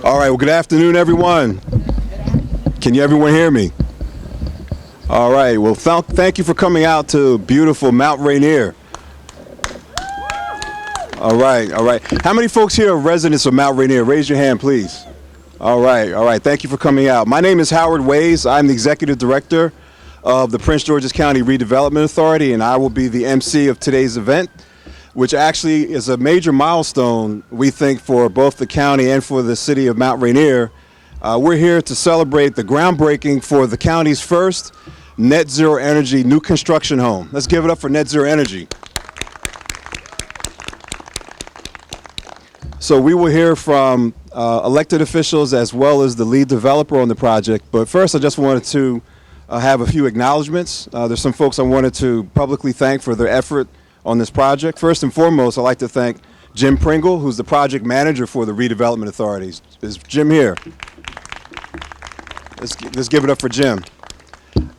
All right, well, good afternoon, everyone. Can everyone hear me? All right, well, thank you for coming out to beautiful Mount Rainier. All right, all right. How many folks here are residents of Mount Rainier? Raise your hand, please. All right. Thank you for coming out. My name is Howard Ways. I'm the Executive Director of the Prince George's County Redevelopment Authority, and I will be the MC of today's event, which actually is a major milestone, we think, for both the county and for the city of Mount Rainier. We're here to celebrate the groundbreaking for the county's first net zero energy new construction home. Let's give it up for Net Zero Energy. So we will hear from elected officials as well as the lead developer on the project. But first, I just wanted to have a few acknowledgments. There's some folks I wanted to publicly thank for their effort on this project. First and foremost, I'd like to thank Jim Pringle, who's the project manager for the Redevelopment Authorities. Is Jim here? Let's give it up for Jim.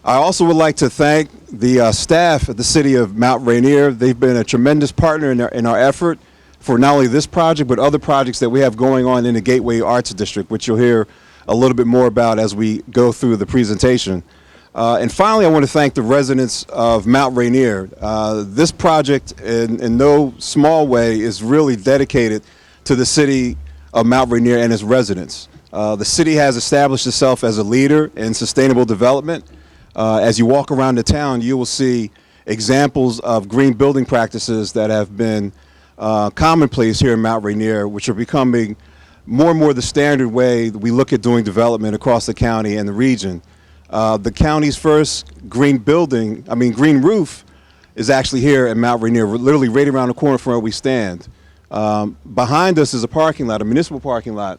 I also would like to thank the staff at the city of Mount Rainier. They've been a tremendous partner in our effort for not only this project, but other projects that we have going on in the Gateway Arts District, which you'll hear a little bit more about as we go through the presentation. And finally, I want to thank the residents of Mount Rainier. This project, in no small way, is really dedicated to the city of Mount Rainier and its residents. The city has established itself as a leader in sustainable development. As you walk around the town, you will see examples of green building practices that have been commonplace here in Mount Rainier, which are becoming more and more the standard way that we look at doing development across the county and the region. The county's first green roof is actually here at Mount Rainier, literally right around the corner from where we stand. Behind us is a parking lot, a municipal parking lot,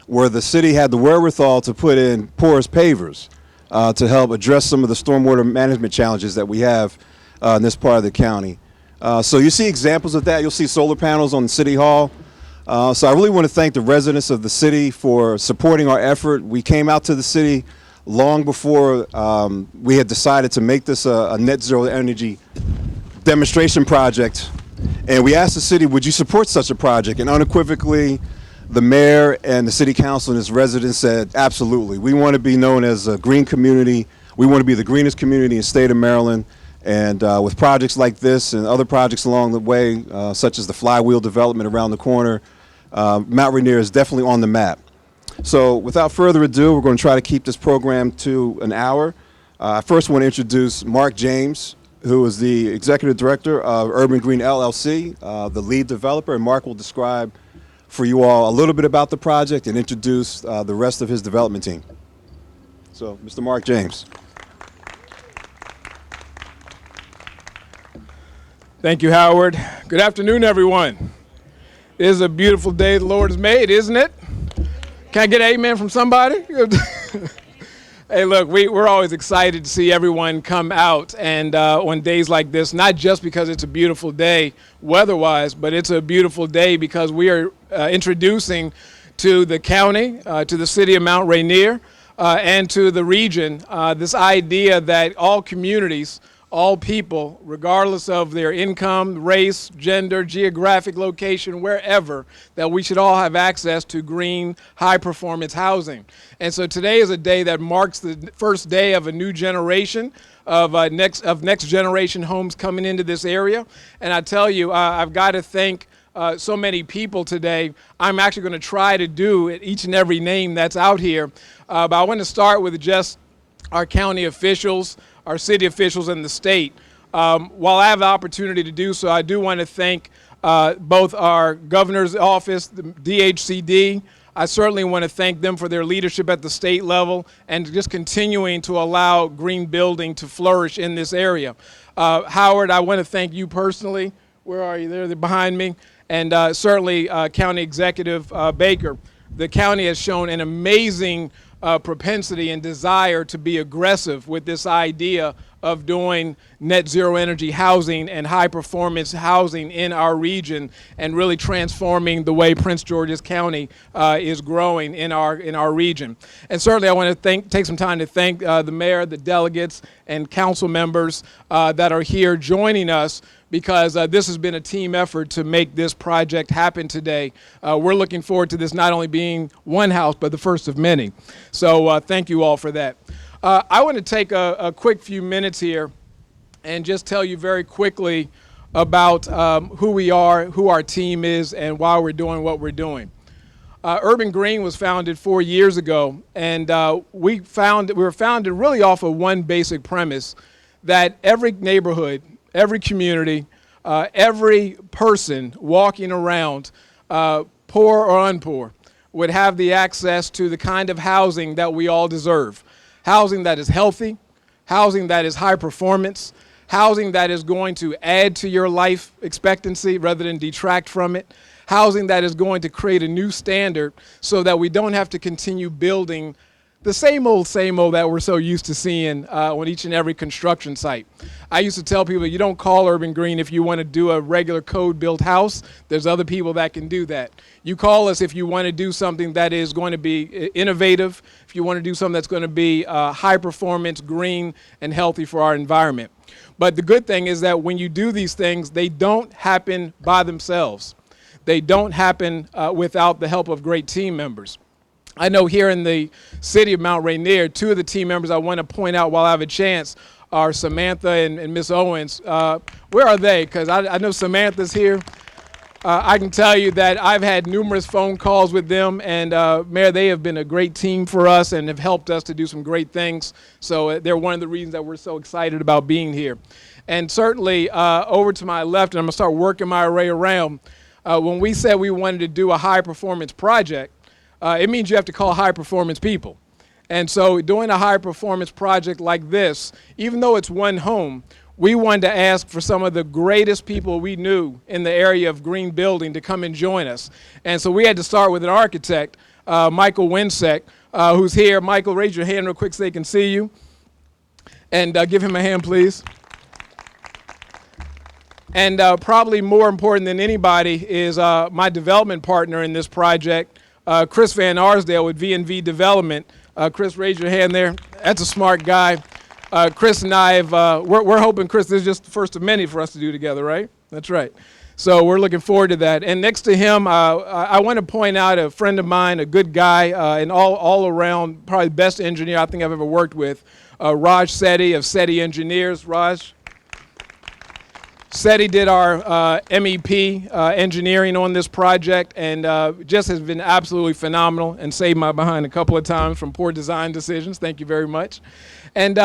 where the city had the wherewithal to put in porous pavers to help address some of the stormwater management challenges that we have in this part of the county. So you see examples of that. You'll see solar panels on City Hall. So I really want to thank the residents of the city for supporting our effort. We came out to the city long before we had decided to make this a net zero energy demonstration project. And we asked the city, would you support such a project? And unequivocally, the mayor and the city council and its residents said, absolutely. We want to be known as a green community. We want to be the greenest community in the state of Maryland. And with projects like this and other projects along the way, such as the Flywheel development around the corner, Mount Rainier is definitely on the map. So without further ado, we're going to try to keep this program to an hour. I first want to introduce Mark James, who is the Executive Director of Urban Green LLC, the lead developer, and Mark will describe for you all a little bit about the project and introduce the rest of his development team. So, Mr. Mark James. Thank you, Howard. Good afternoon, everyone. It is a beautiful day the Lord has made, isn't it? Can I get an amen from somebody? Hey, look, we're always excited to see everyone come out and on days like this, not just because it's a beautiful day weather-wise, but it's a beautiful day because we are introducing to the county, to the city of Mount Rainier, and to the region this idea that all communities, all people, regardless of their income, race, gender, geographic location, wherever, that we should all have access to green, high-performance housing. And so today is a day that marks the first day of a new generation of next generation homes coming into this area. And I tell you, I've got to thank so many people today. I'm actually going to try to do each and every name that's out here. But I want to start with just our county officials, our city officials, and the state. While I have the opportunity to do so, I do want to thank both our governor's office, the DHCD. I certainly want to thank them for their leadership at the state level and just continuing to allow green building to flourish in this area. Howard, I want to thank you personally. Where are you? They're behind me. And certainly County Executive Baker. The county has shown an amazing propensity and desire to be aggressive with this idea of doing net zero energy housing and high performance housing in our region and really transforming the way Prince George's County is growing in our region. And certainly I want to take some time to thank the mayor, the delegates, and council members that are here joining us, because this has been a team effort to make this project happen today. We're looking forward to this not only being one house, but the first of many. So thank you all for that. I want to take a quick few minutes here and just tell you very quickly about who we are, who our team is, and why we're doing what we're doing. Urban Green was founded 4 years ago, and we were founded really off of one basic premise, that every neighborhood, every community, every person walking around, poor or unpoor, would have the access to the kind of housing that we all deserve. Housing that is healthy, housing that is high performance, housing that is going to add to your life expectancy rather than detract from it, housing that is going to create a new standard so that we don't have to continue building the same old that we're so used to seeing on each and every construction site. I used to tell people, you don't call Urban Green if you want to do a regular code-built house. There's other people that can do that. You call us if you want to do something that is going to be innovative, if you want to do something that's going to be high performance, green, and healthy for our environment. But the good thing is that when you do these things, they don't happen by themselves. They don't happen without the help of great team members. I know here in the city of Mount Rainier, two of the team members I want to point out while I have a chance are Samantha and Miss Owens. Where are they? Because I know Samantha's here. I can tell you that I've had numerous phone calls with them, and Mayor, they have been a great team for us and have helped us to do some great things. So they're one of the reasons that we're so excited about being here. And certainly over to my left, and I'm going to start working my way around, when we said we wanted to do a high performance project, it means you have to call high performance people. And so doing a high performance project like this, even though it's one home, we wanted to ask for some of the greatest people we knew in the area of green building to come and join us. And so we had to start with an architect, Michael Winsek, who's here. Michael, raise your hand real quick so they can see you. And give him a hand, please. And probably more important than anybody is my development partner in this project, Chris Van Arsdale with V&V Development. Chris, raise your hand there. That's a smart guy. Chris and I have, we're hoping, Chris, this is just the first of many for us to do together, right? That's right. So we're looking forward to that. And next to him, I want to point out a friend of mine, a good guy, and all around, probably the best engineer I think I've ever worked with, Raj Sethi of Sethi Engineers. Raj? Sethi did our MEP engineering on this project, and just has been absolutely phenomenal and saved my behind a couple of times from poor design decisions. Thank you very much. And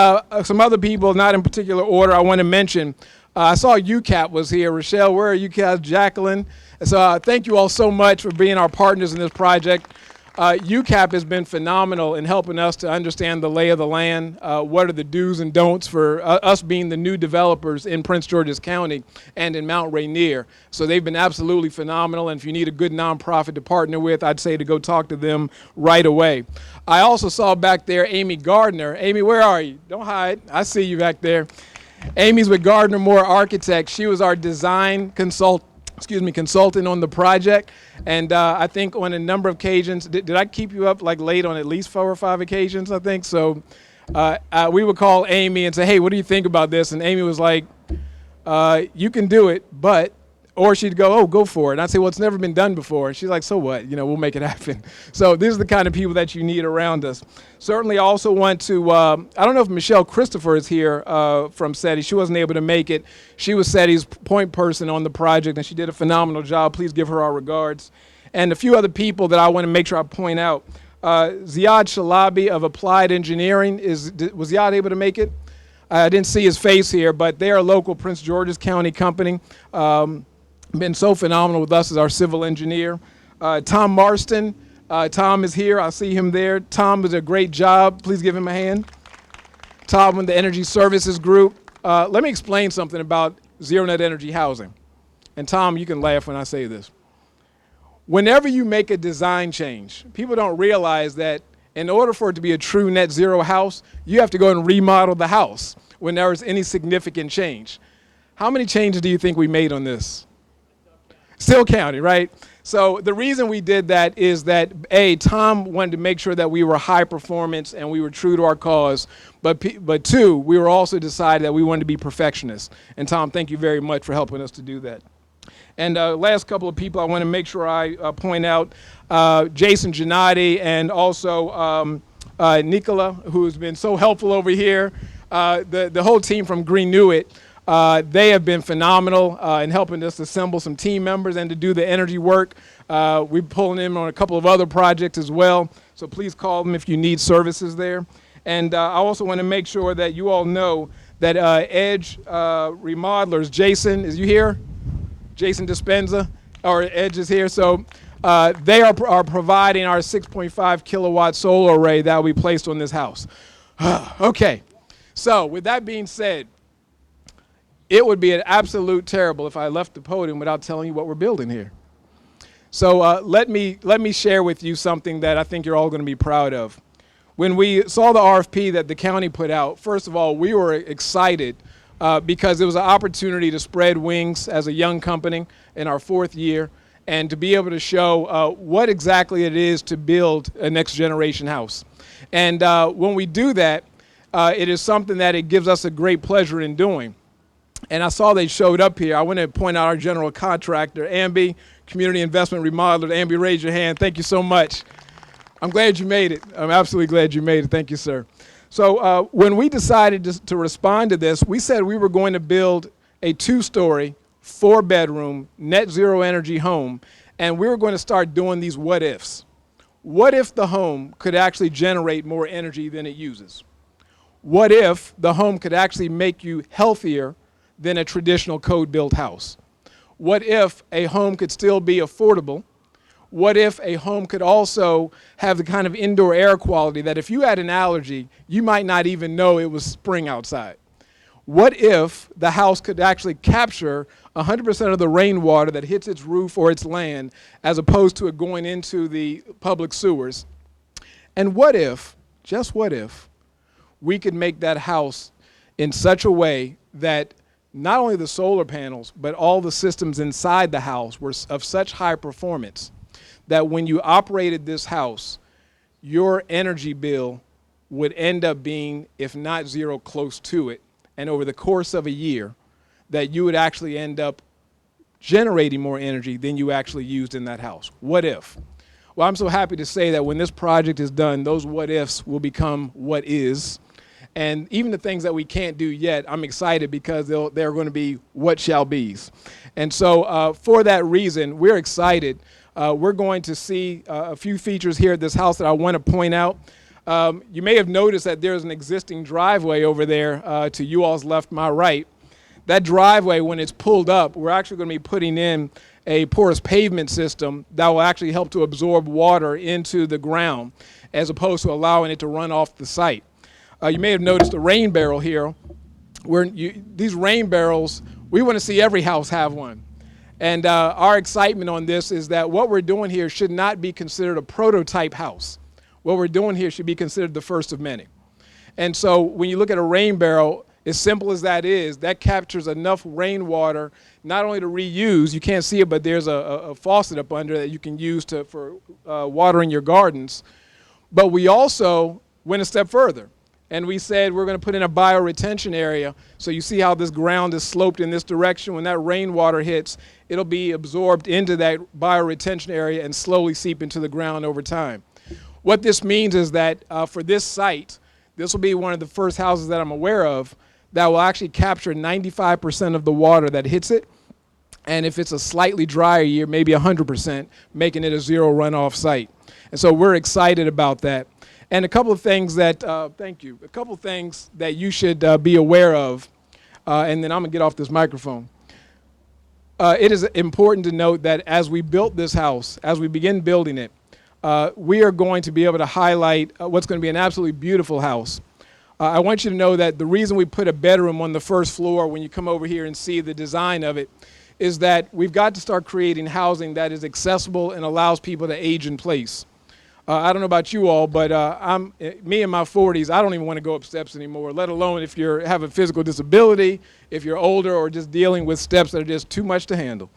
some other people, not in particular order, I want to mention. I saw UCAP was here. Rochelle, where are you guys? Jacqueline. So thank you all so much for being our partners in this project. UCAP has been phenomenal in helping us to understand the lay of the land, what are the do's and don'ts for us being the new developers in Prince George's County and in Mount Rainier. So they've been absolutely phenomenal, and if you need a good nonprofit to partner with, I'd say to go talk to them right away. I also saw back there Amy Gardner. Amy, where are you? Don't hide. I see you back there. Amy's with Gardner Moore Architects. She was our design consultant on the project, and I think on a number of occasions, did I keep you up like late on at least 4 or 5 occasions, I think? So we would call Amy and say, hey, what do you think about this? And Amy was like, you can do it, but, or she'd go, oh, go for it. And I'd say, well, it's never been done before. And she's like, so what? We'll make it happen. So these are the kind of people that you need around us. Certainly I also want to, I don't know if Michelle Christopher is here from SETI. She wasn't able to make it. She was SETI's point person on the project, and she did a phenomenal job. Please give her our regards. And a few other people that I want to make sure I point out. Ziad Shalabi of Applied Engineering, was Ziad able to make it? I didn't see his face here, but they're a local Prince George's County company. Been so phenomenal with us as our civil engineer. Tom Marston, Tom is here. I see him there. Tom did a great job. Please give him a hand. Tom with the Energy Services Group. Let me explain something about Zero Net Energy Housing. And Tom, you can laugh when I say this. Whenever you make a design change, people don't realize that in order for it to be a true net zero house, you have to go and remodel the house. when there was any significant change. How many changes do you think we made on this? Still counting, right? So the reason we did that is that, A, Tom wanted to make sure that we were high performance and we were true to our cause, but two, we were also decided that we wanted to be perfectionists. And Tom, thank you very much for helping us to do that. And last couple of people I want to make sure I point out, Jason Gennady and also Nicola, who's been so helpful over here, the whole team from Green Newitt. They have been phenomenal in helping us assemble some team members and to do the energy work. We're pulling in on a couple of other projects as well, so please call them if you need services there. And I also want to make sure that you all know that Edge Remodelers, Jason, is you here? Jason Dispenza, or Edge is here. So they are providing our 6.5 kilowatt solar array that will be placed on this house. Okay, so with that being said, it would be an absolute terrible if I left the podium without telling you what we're building here. So let me share with you something that I think you're all going to be proud of. When we saw the RFP that the county put out, first of all, we were excited because it was an opportunity to spread wings as a young company in our 4th year and to be able to show what exactly it is to build a next generation house. And when we do that, it is something that it gives us a great pleasure in doing. And I saw they showed up here. I want to point out our general contractor, Amby, Community Investment Remodeler. Amby, raise your hand. Thank you so much. I'm glad you made it. I'm absolutely glad you made it. Thank you, sir. So when we decided to respond to this, we said we were going to build a 2-story, 4-bedroom, net zero energy home, and we were going to start doing these what ifs. What if the home could actually generate more energy than it uses? What if the home could actually make you healthier than a traditional code-built house? What if a home could still be affordable? What if a home could also have the kind of indoor air quality that if you had an allergy, you might not even know it was spring outside? What if the house could actually capture 100% of the rainwater that hits its roof or its land as opposed to it going into the public sewers? And what if, just what if, we could make that house in such a way that not only the solar panels, but all the systems inside the house were of such high performance that when you operated this house, your energy bill would end up being, if not zero, close to it. And over the course of a year, that you would actually end up generating more energy than you actually used in that house. What if? Well, I'm so happy to say that when this project is done, those what ifs will become what is. And even the things that we can't do yet, I'm excited because they're going to be what shall be's. And so for that reason, we're excited. We're going to see a few features here at this house that I want to point out. You may have noticed that there's an existing driveway over there to you all's left, my right. That driveway, when it's pulled up, we're actually going to be putting in a porous pavement system that will actually help to absorb water into the ground as opposed to allowing it to run off the site. You may have noticed a rain barrel here. These rain barrels, we want to see every house have one. And our excitement on this is that what we're doing here should not be considered a prototype house. What we're doing here should be considered the first of many. And so when you look at a rain barrel, as simple as that is, that captures enough rainwater not only to reuse, you can't see it, but there's a faucet up under that you can use for watering your gardens. But we also went a step further. And we said we're going to put in a bioretention area. So you see how this ground is sloped in this direction. When that rainwater hits, it'll be absorbed into that bioretention area and slowly seep into the ground over time. What this means is that for this site, this will be one of the first houses that I'm aware of that will actually capture 95% of the water that hits it. And if it's a slightly drier year, maybe 100%, making it a zero runoff site. And so we're excited about that. And a couple of things that, thank you, a couple of things that you should be aware of, and then I'm going to get off this microphone. It is important to note that as we built this house, as we begin building it, we are going to be able to highlight what's going to be an absolutely beautiful house. I want you to know that the reason we put a bedroom on the first floor when you come over here and see the design of it is that we've got to start creating housing that is accessible and allows people to age in place. I don't know about you all, but me in my 40s, I don't even want to go up steps anymore, let alone if you have a physical disability, if you're older, or just dealing with steps that are just too much to handle.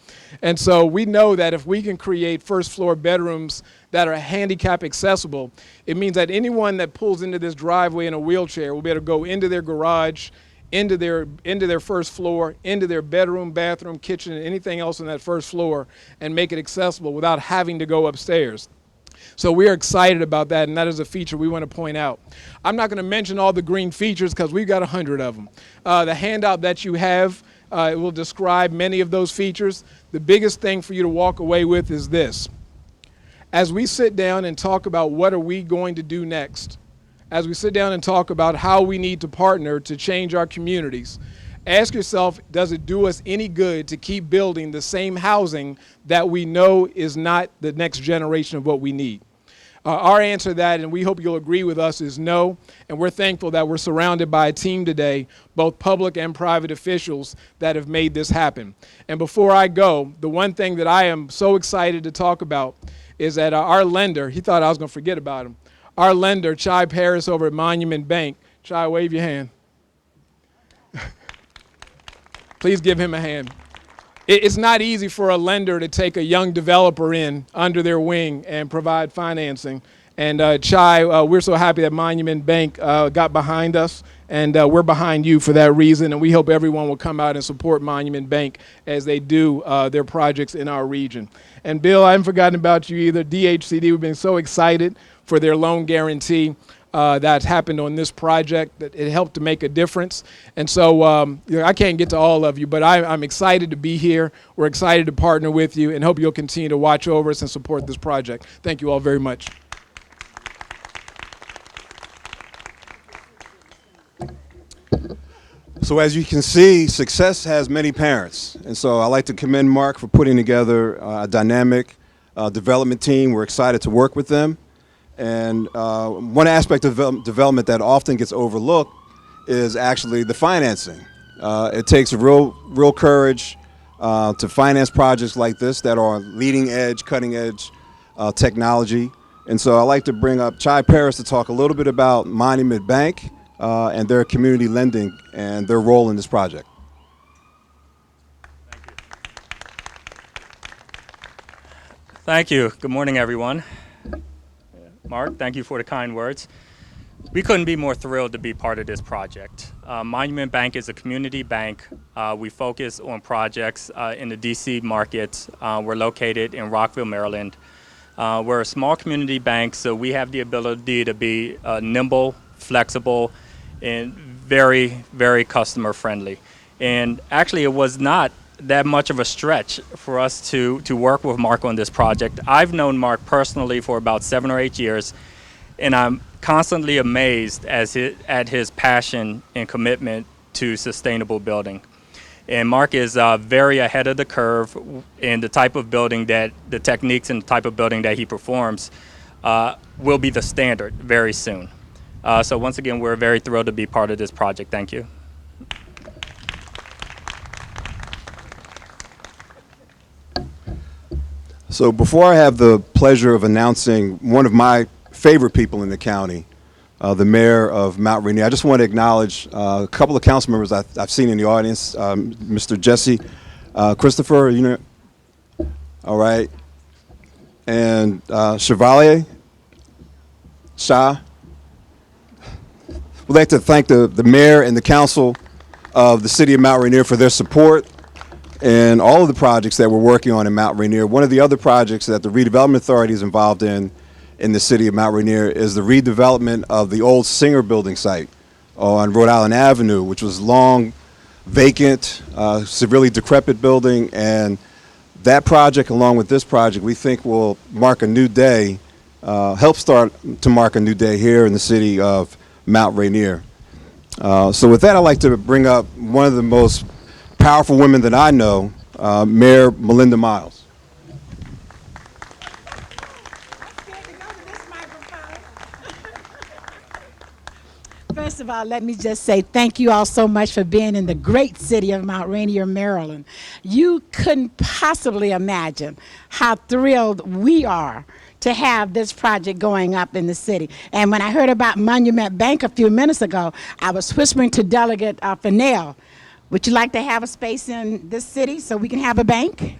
And so we know that if we can create first floor bedrooms that are handicap accessible, it means that anyone that pulls into this driveway in a wheelchair will be able to go into their garage, into their first floor, into their bedroom, bathroom, kitchen, and anything else on that first floor, and make it accessible without having to go upstairs. So we are excited about that, and that is a feature we want to point out. I'm not going to mention all the green features because we've got 100 of them. The handout that you have it will describe many of those features. The biggest thing for you to walk away with is this. As we sit down and talk about what are we going to do next, as we sit down and talk about how we need to partner to change our communities, ask yourself, does it do us any good to keep building the same housing that we know is not the next generation of what we need? Our answer to that, and we hope you'll agree with us, is no. And we're thankful that we're surrounded by a team today, both public and private officials, that have made this happen. And before I go, the one thing that I am so excited to talk about is that our lender, he thought I was going to forget about him, our lender, Chai Paris over at Monument Bank. Chai, wave your hand. Please give him a hand. It's not easy for a lender to take a young developer in under their wing and provide financing. And Chai, we're so happy that Monument Bank got behind us, and we're behind you for that reason. And we hope everyone will come out and support Monument Bank as they do their projects in our region. And Bill, I haven't forgotten about you either. DHCD, we've been so excited for their loan guarantee that's happened on this project, that it helped to make a difference. And so I can't get to all of you, but I'm excited to be here. We're excited to partner with you and hope you'll continue to watch over us and support this project. Thank you all very much. So as you can see, success has many parents. And so I'd like to commend Mark for putting together a dynamic development team. We're excited to work with them. And one aspect of development that often gets overlooked is actually the financing. It takes real courage to finance projects like this that are leading edge, cutting edge technology. And so I'd like to bring up Chai Paris to talk a little bit about Monument Bank and their community lending and their role in this project. Thank you. Good morning, everyone. Mark, thank you for the kind words. We couldn't be more thrilled to be part of this project. Monument Bank is a community bank. We focus on projects in the DC market. We're located in Rockville, Maryland. We're a small community bank, so we have the ability to be nimble, flexible, and very, very customer friendly. And actually, it was not that much of a stretch for us to work with Mark on this project. I've known Mark personally for about 7 or 8 years, and I'm constantly amazed at his passion and commitment to sustainable building. And Mark is very ahead of the curve in the type of building that, the techniques and the type of building that he performs will be the standard very soon. So once again, we're very thrilled to be part of this project. Thank you. So before I have the pleasure of announcing one of my favorite people in the county, the mayor of Mount Rainier, I just want to acknowledge a couple of council members I've seen in the audience. Mr. Jesse Christopher, you know, all right, and Chevalier Shah. We'd like to thank the mayor and the council of the city of Mount Rainier for their support and all of the projects that we're working on in Mount Rainier. One of the other projects that the Redevelopment Authority is involved in the city of Mount Rainier is the redevelopment of the old Singer building site on Rhode Island Avenue, which was long vacant, severely decrepit building. And that project, along with this project, we think will mark a new day, help start to mark a new day here in the city of Mount Rainier. So with that, I'd like to bring up one of the most powerful women that I know, Mayor Melinda Miles. First of all, let me just say thank you all so much for being in the great city of Mount Rainier, Maryland. You couldn't possibly imagine how thrilled we are to have this project going up in the city. And when I heard about Monument Bank a few minutes ago, I was whispering to Delegate Fennell, would you like to have a space in this city so we can have a bank?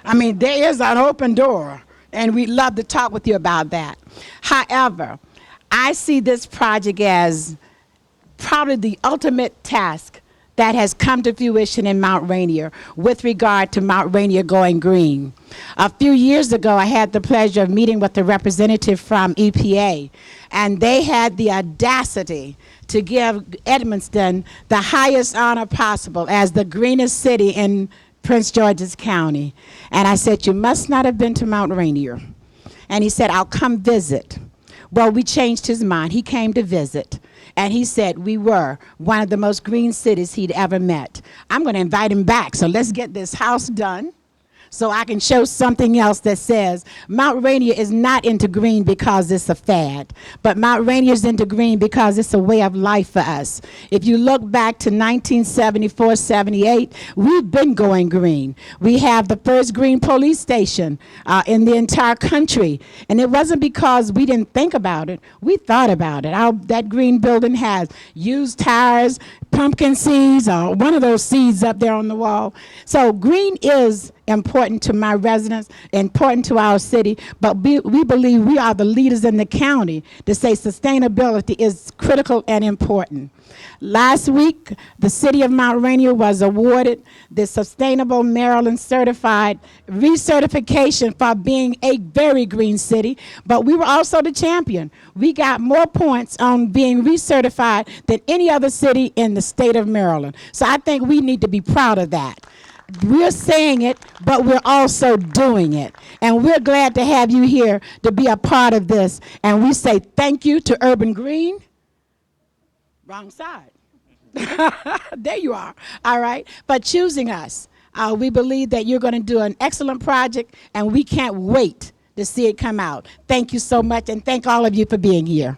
I mean, there is an open door, and we'd love to talk with you about that. However, I see this project as probably the ultimate task that has come to fruition in Mount Rainier with regard to Mount Rainier going green. A few years ago, I had the pleasure of meeting with a representative from EPA, and they had the audacity to give Edmonston the highest honor possible as the greenest city in Prince George's County. And I said, you must not have been to Mount Rainier. And he said, I'll come visit. Well, we changed his mind. He came to visit. And he said we were one of the most green cities he'd ever met. I'm going to invite him back. So let's get this house done so I can show something else that says Mount Rainier is not into green because it's a fad, but Mount Rainier is into green because it's a way of life for us. If you look back to 1974, 78, we've been going green. We have the first green police station in the entire country, and it wasn't because we didn't think about it. We thought about it. That green building has used tires, pumpkin seeds, one of those seeds up there on the wall. So green is important to my residents, important to our city, but we believe we are the leaders in the county to say sustainability is critical and important. Last week, the city of Mount Rainier was awarded the Sustainable Maryland Certified recertification for being a very green city, but we were also the champion. We got more points on being recertified than any other city in the state of Maryland. So I think we need to be proud of that. We're saying it, but we're also doing it. And we're glad to have you here to be a part of this. And we say thank you to Urban Green. Wrong side. There you are. All right. For choosing us. We believe that you're going to do an excellent project, and we can't wait to see it come out. Thank you so much, and thank all of you for being here.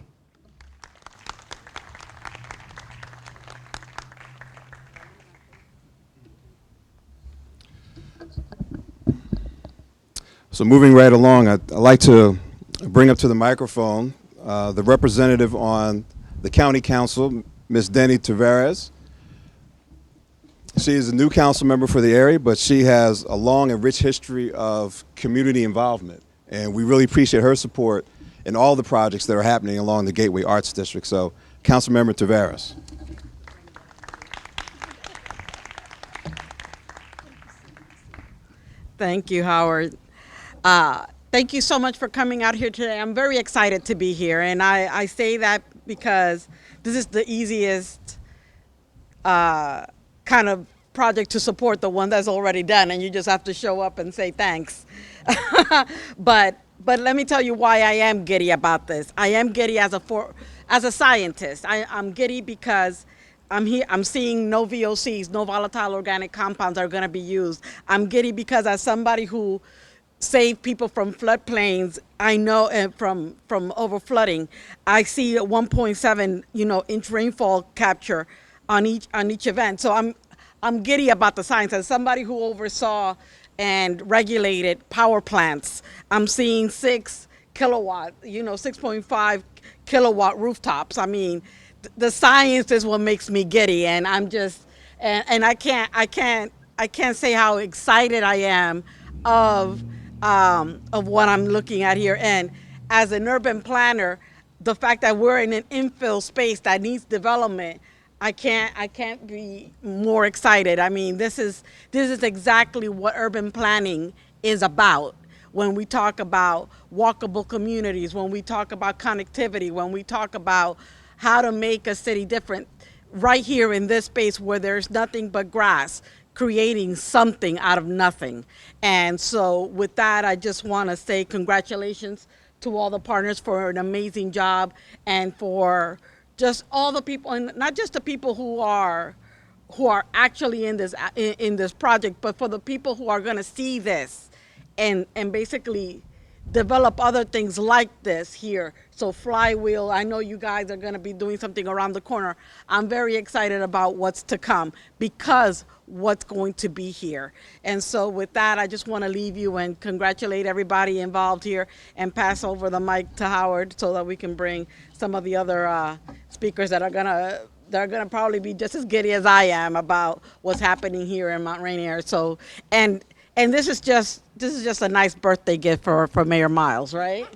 So moving right along, I'd like to bring up to the microphone the representative on the County Council, Ms. Denny Tavares. She is a new council member for the area, but she has a long and rich history of community involvement, and we really appreciate her support in all the projects that are happening along the Gateway Arts District. So, Councilmember Tavares. Thank you, Howard. Thank you so much for coming out here today. I'm very excited to be here, and I say that because this is the easiest kind of project to support, the one that's already done, and you just have to show up and say thanks. But let me tell you why I am giddy about this. I am giddy as a scientist. I'm giddy because I'm seeing no VOCs, no volatile organic compounds are going to be used. I'm giddy because as somebody who saved people from floodplains, I know from over flooding, I see a 1.7 inch rainfall capture on each event. So I'm giddy about the science. As somebody who oversaw and regulated power plants, I'm seeing 6 kilowatt, 6.5 kilowatt rooftops. I mean, the science is what makes me giddy, and I'm just, and I can't say how excited I am of what I'm looking at here. And as an urban planner, the fact that we're in an infill space that needs development, I can't be more excited. I mean, this is exactly what urban planning is about. When we talk about walkable communities, when we talk about connectivity, when we talk about how to make a city different, right here in this space where there's nothing but grass, creating something out of nothing. And so with that, I just want to say congratulations to all the partners for an amazing job, and for just all the people, and not just the people who are actually in this project, but for the people who are going to see this and basically develop other things like this here. So Flywheel, I know you guys are going to be doing something around the corner. I'm very excited about what's to come, because what's going to be here. And so with that, I just want to leave you and congratulate everybody involved here and pass over the mic to Howard so that we can bring some of the other speakers that are gonna probably be just as giddy as I am about what's happening here in Mount Rainier. So and this is just a nice birthday gift for Mayor Miles, right?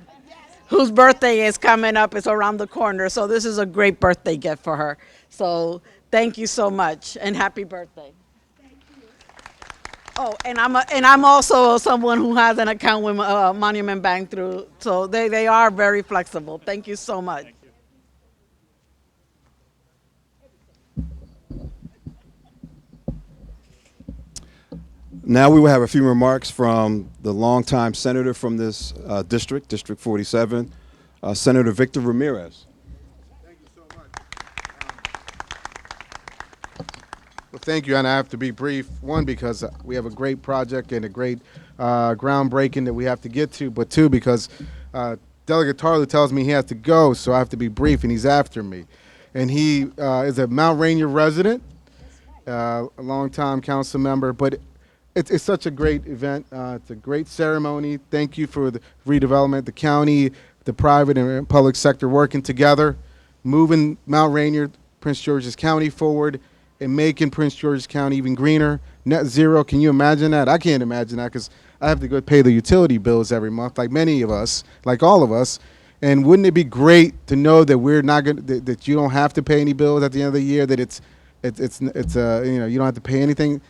Whose birthday is coming up, it's around the corner. So this is a great birthday gift for her. So thank you so much and happy birthday. Oh, and I'm also someone who has an account with Monument Bank through, so they are very flexible. Thank you so much. Now we will have a few remarks from the longtime senator from this district, District 47, Senator Victor Ramirez. Thank you so much. Well, thank you, and I have to be brief. One, because we have a great project and a great groundbreaking that we have to get to, but two, because Delegate Tarlew tells me he has to go, so I have to be brief, and he's after me. And he is a Mount Rainier resident, a longtime council member, but it's such a great event. It's a great ceremony. Thank you for the redevelopment, the county, the private and public sector working together, moving Mount Rainier, Prince George's County forward, and making Prince George's County even greener. Net zero, can you imagine that? I can't imagine that because I have to go pay the utility bills every month, like many of us, like all of us. And wouldn't it be great to know that we're not going that you don't have to pay any bills at the end of the year, that it's you know, you don't have to pay anything.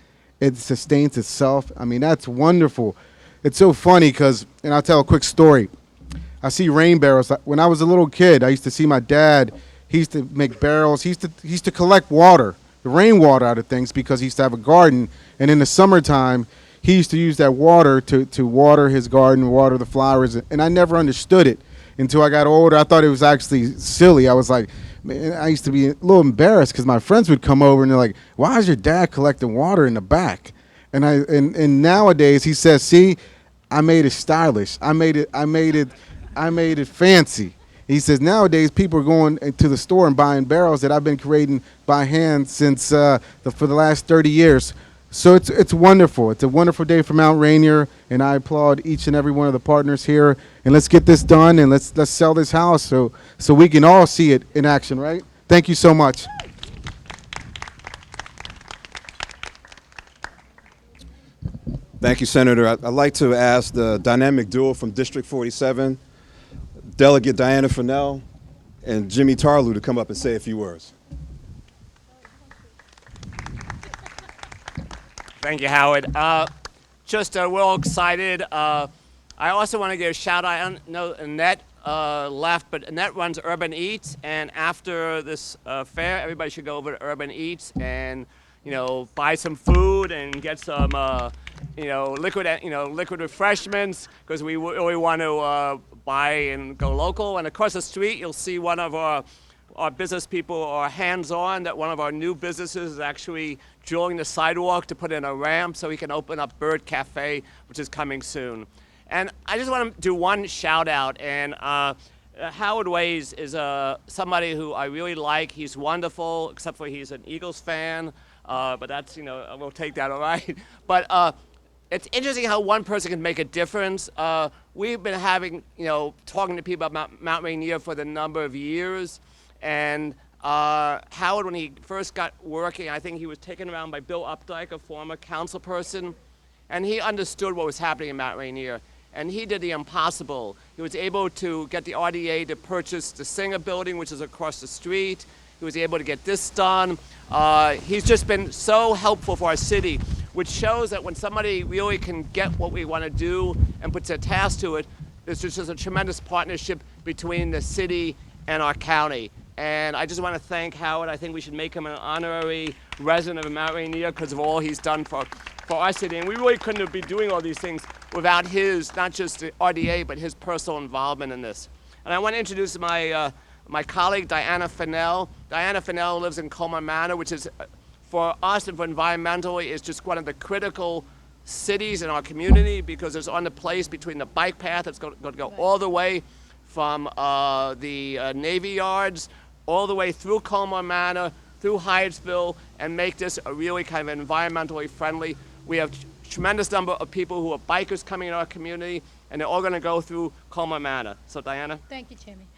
It sustains itself. I mean, that's wonderful. It's so funny because, and I'll tell a quick story. I see rain barrels. When I was a little kid, I used to see my dad. He used to make barrels. He used to collect water, the rainwater out of things, because he used to have a garden. And in the summertime, he used to use that water to water his garden, water the flowers. And I never understood it until I got older. I thought it was actually silly. I was like, man, I used to be a little embarrassed because my friends would come over and they're like, "Why is your dad collecting water in the back?" And nowadays he says, "See, I made it stylish. I made it fancy." He says nowadays people are going to the store and buying barrels that I've been creating by hand since for the last 30 years. So it's wonderful. It's a wonderful day for Mount Rainier, and I applaud each and every one of the partners here. And let's get this done, and let's sell this house so we can all see it in action, right? Thank you so much. Thank you, Senator. I'd like to ask the dynamic duo from District 47, Delegate Diana Fennell and Jimmy Tarlew, to come up and say a few words. Thank you, Howard. Just real excited. I also want to give a shout out. I don't know Annette left, but Annette runs Urban Eats, and after this fair, everybody should go over to Urban Eats and buy some food and get some liquid refreshments, because we really want to buy and go local. And across the street, you'll see one of our business people are hands-on, that one of our new businesses is actually drilling the sidewalk to put in a ramp so he can open up Bird Cafe, which is coming soon. And I just want to do one shout out, and Howard Ways is somebody who I really like. He's wonderful, except for he's an Eagles fan, but that's, we'll take that, all right? But it's interesting how one person can make a difference. We've been talking to people about Mount Rainier for the number of years. And Howard, when he first got working, I think he was taken around by Bill Updike, a former council person, and he understood what was happening in Mount Rainier. And he did the impossible. He was able to get the RDA to purchase the Singer building, which is across the street. He was able to get this done. He's just been so helpful for our city, which shows that when somebody really can get what we want to do and puts a task to it, there's just a tremendous partnership between the city and our county. And I just want to thank Howard. I think we should make him an honorary resident of Mount Rainier because of all he's done for our city. And we really couldn't be doing all these things without his, not just the RDA, but his personal involvement in this. And I want to introduce my colleague, Diana Fennell. Diana Fennell lives in Colmar Manor, which is, for us and for environmentally, is just one of the critical cities in our community, because it's on the place between the bike path that's going to go all the way from the Navy Yards, all the way through Colmar Manor, through Hyattsville and make this a really kind of environmentally friendly. We have tremendous number of people who are bikers coming in our community, and they're all going to go through Colma Manor. So, Diana? Thank you, Timmy.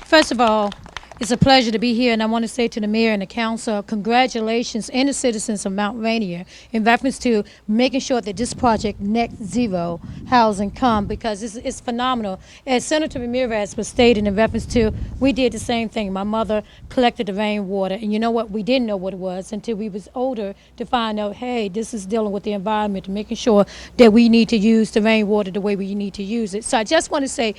First of all, it's a pleasure to be here, and I want to say to the mayor and the council, congratulations and the citizens of Mount Rainier in reference to making sure that this project, net zero housing, come, because it's phenomenal. As Senator Ramirez was stating in reference to, we did the same thing. My mother collected the rainwater, and you know what? We didn't know what it was until we was older to find out, hey, this is dealing with the environment and making sure that we need to use the rainwater the way we need to use it. So I just want to say,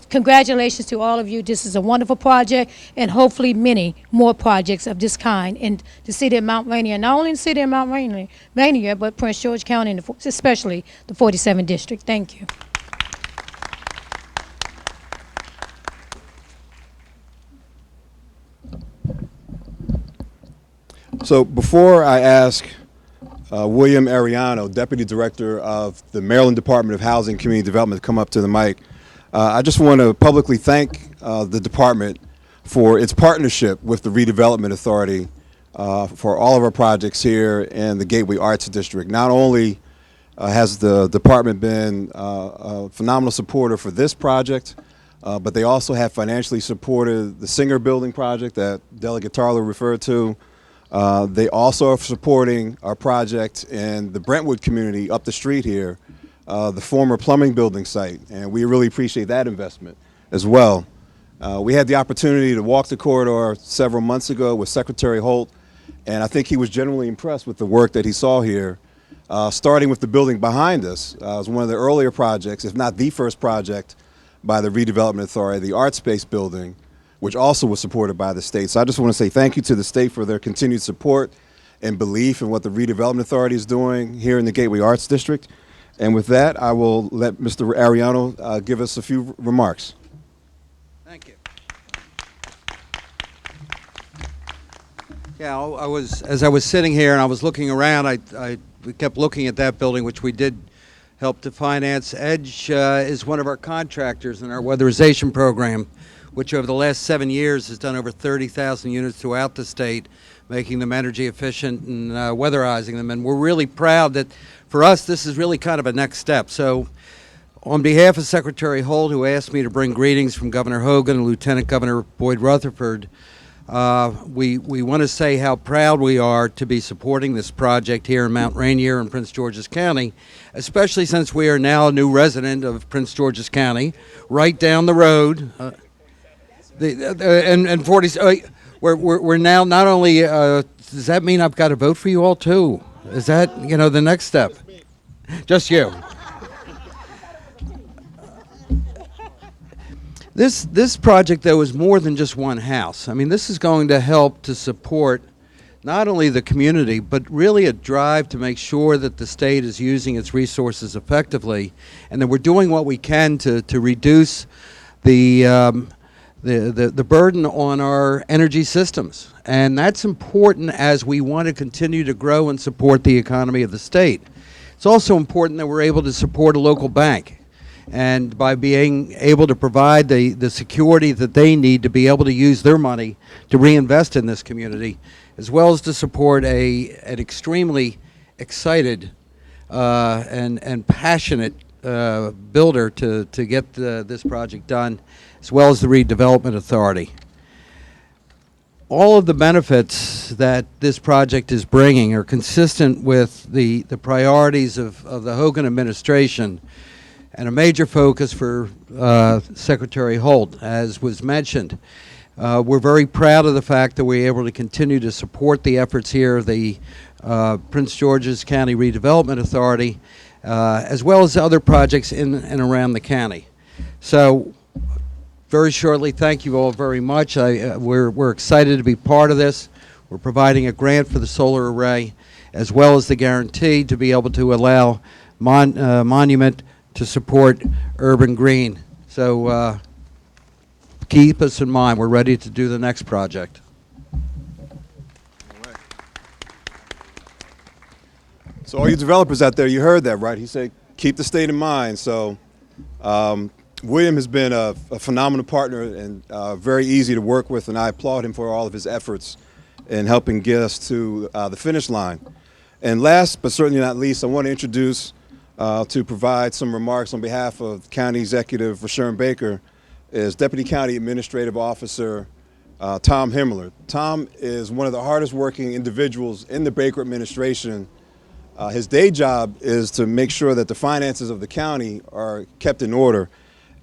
congratulations to all of you. This is a wonderful project, and hopefully many more projects of this kind in the city of Mount Rainier, not only in the city of Mount Rainier, but Prince George County, and especially the 47th District. Thank you. So before I ask William Ariano, Deputy Director of the Maryland Department of Housing and Community Development, to come up to the mic, I just want to publicly thank the department for its partnership with the Redevelopment Authority for all of our projects here in the Gateway Arts District. Not only has the department been a phenomenal supporter for this project, but they also have financially supported the Singer Building project that Delegate Tarlow referred to. They also are supporting our project in the Brentwood community up the street here, the former plumbing building site, and we really appreciate that investment as well. We had the opportunity to walk the corridor several months ago with Secretary Holt, and I think he was genuinely impressed with the work that he saw here, starting with the building behind us. It was one of the earlier projects, if not the first project, by the Redevelopment Authority, the Art Space building, which also was supported by the state. So I just want to say thank you to the state for their continued support and belief in what the Redevelopment Authority is doing here in the Gateway Arts District. And with that, I will let Mr. Ariano give us a few remarks. Thank you. Yeah, as I was sitting here and I was looking around, we kept looking at that building, which we did help to finance. Edge is one of our contractors in our weatherization program, which over the last 7 years has done over 30,000 units throughout the state, making them energy efficient and weatherizing them. And we're really proud that for us, this is really kind of a next step. So on behalf of Secretary Holt, who asked me to bring greetings from Governor Hogan and Lieutenant Governor Boyd Rutherford, we want to say how proud we are to be supporting this project here in Mount Rainier and Prince George's County, especially since we are now a new resident of Prince George's County, right down the road. We're now not only, does that mean I've got to vote for you all too? Is that, the next step? Just you. This project, though, is more than just one house. I mean, this is going to help to support not only the community, but really a drive to make sure that the state is using its resources effectively, and that we're doing what we can to reduce the burden on our energy systems. And that's important as we want to continue to grow and support the economy of the state. It's also important that we're able to support a local bank, and by being able to provide the security that they need to be able to use their money to reinvest in this community, as well as to support an extremely excited and passionate builder to get this project done, as well as the Redevelopment Authority. All of the benefits that this project is bringing are consistent with the priorities of the Hogan administration, and a major focus for Secretary Holt, as was mentioned. We're very proud of the fact that we're able to continue to support the efforts here of the Prince George's County Redevelopment Authority, as well as other projects in and around the county. So, very shortly, thank you all very much. We're excited to be part of this. We're providing a grant for the solar array, as well as the guarantee to be able to allow Monument to support Urban Green. So keep us in mind. We're ready to do the next project. So all you developers out there, you heard that, right? He said, keep the state in mind. So William has been a phenomenal partner and very easy to work with, and I applaud him for all of his efforts in helping get us to the finish line. And last but certainly not least, I want to introduce to provide some remarks on behalf of County Executive Rashawn Baker is Deputy County Administrative Officer Tom Himmler. Tom is one of the hardest working individuals in the Baker administration. His day job is to make sure that the finances of the county are kept in order.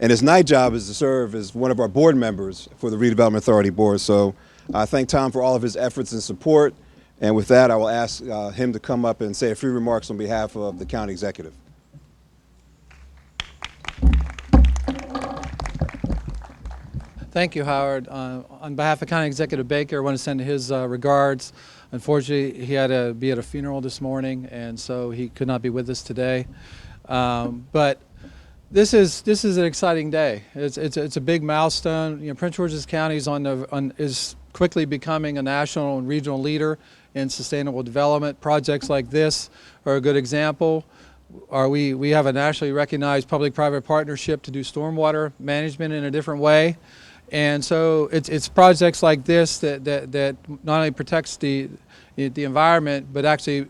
And his night job is to serve as one of our board members for the Redevelopment Authority Board. So I thank Tom for all of his efforts and support. And with that, I will ask him to come up and say a few remarks on behalf of the county executive. Thank you, Howard. On behalf of County Executive Baker, I want to send his regards. Unfortunately, he had to be at a funeral this morning, and so he could not be with us today. But this is an exciting day. It's a big milestone. You know, Prince George's County is quickly becoming a national and regional leader in sustainable development. Projects like this are a good example. We have a nationally recognized public-private partnership to do stormwater management in a different way. And so it's projects like this that not only protects the environment, but actually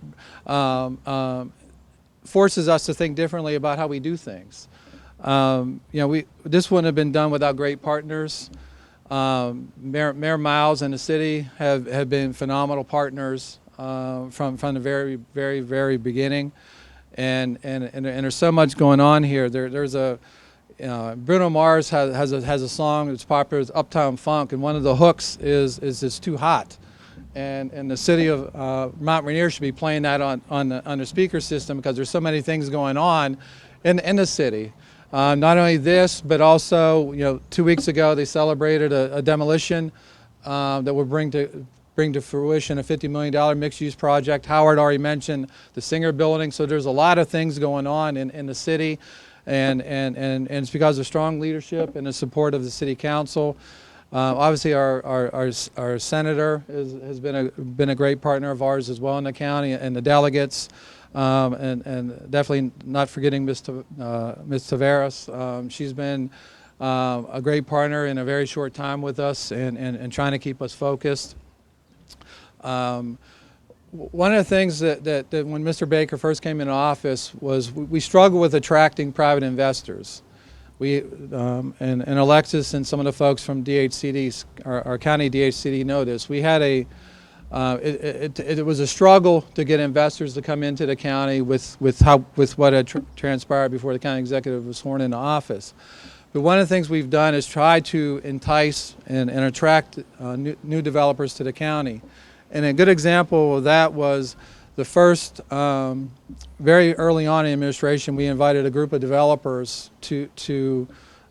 forces us to think differently about how we do things. This wouldn't have been done without great partners. Mayor Miles and the city have been phenomenal partners from the very beginning, and there's so much going on here. There's a Bruno Mars has a song that's popular, it's Uptown Funk, and one of the hooks is "It's Too Hot," and the city of Mount Rainier should be playing that on the speaker system because there's so many things going on in the city. Not only this, but also 2 weeks ago they celebrated a demolition that will bring to fruition a $50 million mixed-use project. Howard already mentioned the Singer Building, so there's a lot of things going on in the city. And it's because of strong leadership and the support of the City Council. Obviously, our senator has been a great partner of ours as well in the county, and the delegates, and definitely not forgetting Ms. Taveras. She's been a great partner in a very short time with us, and trying to keep us focused. One of the things that when Mr. Baker first came into office was we struggled with attracting private investors. And Alexis and some of the folks from DHCD, our county DHCD, know this. We had it was a struggle to get investors to come into the county with what had transpired before the county executive was sworn into office. But one of the things we've done is try to entice and attract new developers to the county. And a good example of that was the first, very early on in administration, we invited a group of developers to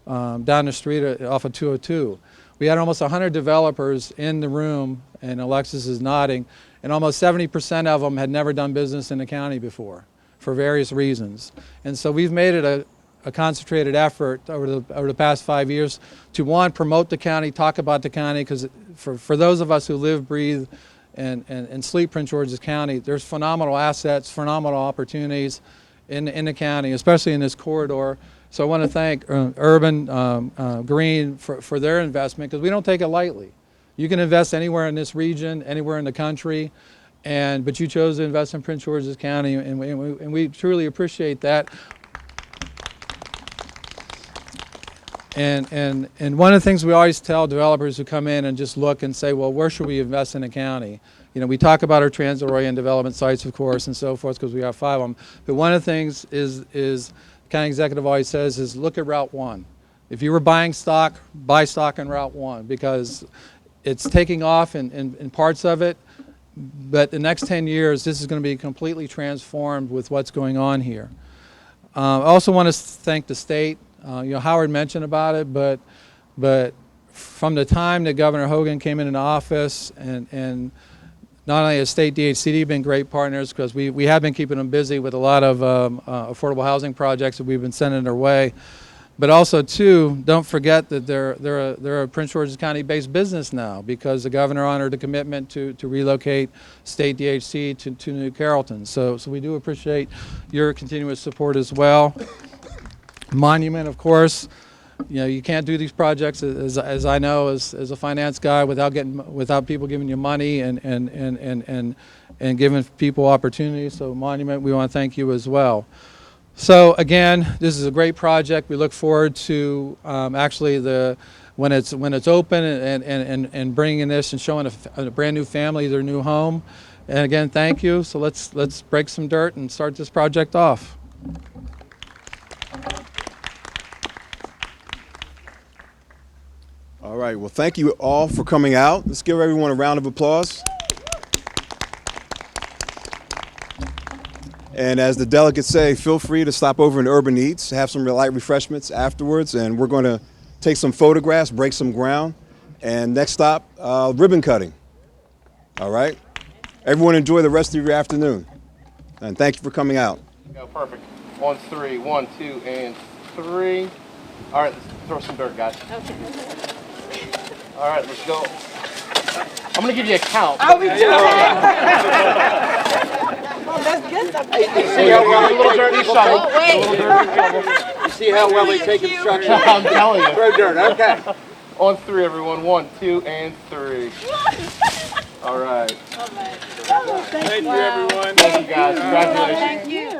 down the street off of 202. We had almost 100 developers in the room, and Alexis is nodding, and almost 70% of them had never done business in the county before for various reasons. And so we've made it a concentrated effort over the past 5 years to, one, promote the county, talk about the county, because for those of us who live, breathe, and sleep Prince George's County, there's phenomenal assets, phenomenal opportunities in the county, especially in this corridor. So I want to thank Urban Green for their investment, because we don't take it lightly. You can invest anywhere in this region, anywhere in the country, but you chose to invest in Prince George's County, and we truly appreciate that. And one of the things we always tell developers who come in and just look and say, well, where should we invest in the county? We talk about our transit-oriented development sites, of course, and so forth, because we have 5 of them. But one of the things is county executive always says is look at Route 1. If you were buying stock, buy stock in Route 1, because it's taking off in parts of it. But the next 10 years, this is going to be completely transformed with what's going on here. I also want to thank the state. Howard mentioned about it, but from the time that Governor Hogan came into office, and not only has state DHCD been great partners, because we have been keeping them busy with a lot of affordable housing projects that we've been sending their way, but also too, don't forget that they're a Prince George's County based business now, because the governor honored a commitment to relocate state DHC to New Carrollton. So we do appreciate your continuous support as well. Monument, of course, You know, you can't do these projects, as I know, as a finance guy, without people giving you money and giving people opportunities. So Monument, we want to thank you as well. So again, this is a great project. We look forward to actually when it's open and bringing this and showing a brand new family their new home. And again, thank you. So let's break some dirt and start this project off. All right. Well, thank you all for coming out. Let's give everyone a round of applause. And as the delegates say, feel free to stop over in Urban Eats, have some light refreshments afterwards, and we're going to take some photographs, break some ground, and next stop, ribbon cutting. All right? Everyone enjoy the rest of your afternoon. And thank you for coming out. Go, perfect. On three. 1, 2, and 3. All right, let's throw some dirt, guys. Okay. All right, let's go. I'm going to give you a count. Oh, we do. See how well a little dirty shovel. Oh, wait. A little dirty shovel. You see how well they take instruction? I'm telling you. Throw dirt, okay. On 3, everyone. 1, 2, and 3. All right. Thank you, everyone. Thank you, guys. Congratulations. Thank you.